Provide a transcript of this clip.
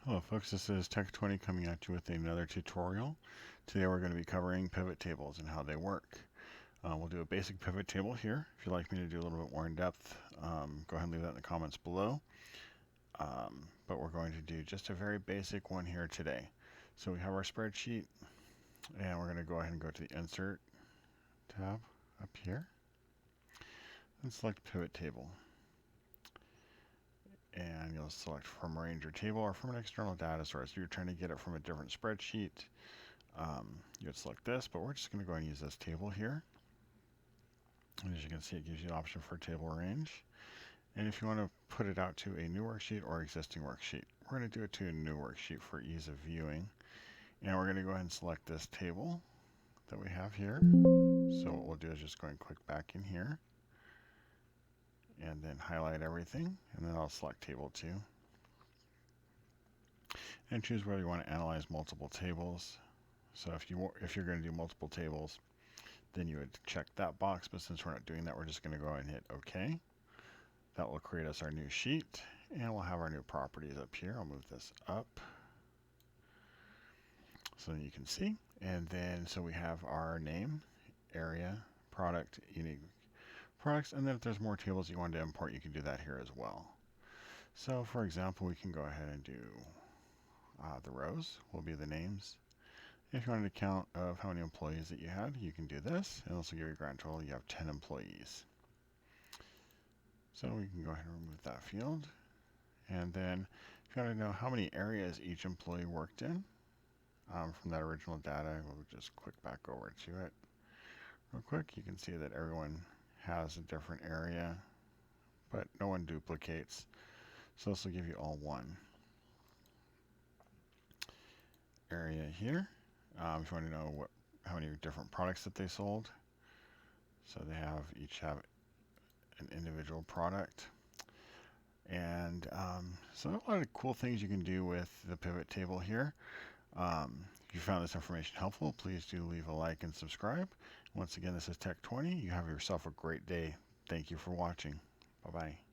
Hello folks, this is Tech20 coming at you with another tutorial. Today we're going to be covering pivot tables and how they work. We'll do a basic pivot table here. If you'd like me to do a little bit more in depth, go ahead and leave that in the comments below. But we're going to do just a very basic one here today. So we have our spreadsheet, and we're going to go ahead and go to the Insert tab up here and select Pivot Table. And you'll select from range or table or from an external data source. If you're trying to get it from a different spreadsheet, you would select this, but we're just going to go ahead and use this table here. And as you can see, it gives you an option for table range. And if you want to put it out to a new worksheet or existing worksheet, we're going to do it to a new worksheet for ease of viewing. And we're going to go ahead and select this table that we have here. So what we'll do is just go and click back in here and then highlight everything, and then I'll select table 2 and choose whether you want to analyze multiple tables. So if you're going to do multiple tables, then you would check that box, but since we're not doing that, we're just going to go ahead and hit OK. That will create us our new sheet, and we'll have our new properties up here. I'll move this up so that you can see. And then so we have our name, area, product, unique products, and then if there's more tables you want to import, you can do that here as well. So for example, we can go ahead and do the rows will be the names. If you wanted a count of how many employees that you had, you can do this, and this will give you a grand total. You have 10 employees. So we can go ahead and remove that field. And then if you want to know how many areas each employee worked in from that original data, we'll just click back over to it real quick. You can see that everyone has a different area, but no one duplicates. So this will give you all one area here. If you want to know how many different products that they sold, so they each have an individual product. And so a lot of cool things you can do with the pivot table here. If you found this information helpful, please do leave a like and subscribe. Once again, this is Tech20. You have yourself a great day. Thank you for watching. Bye-bye.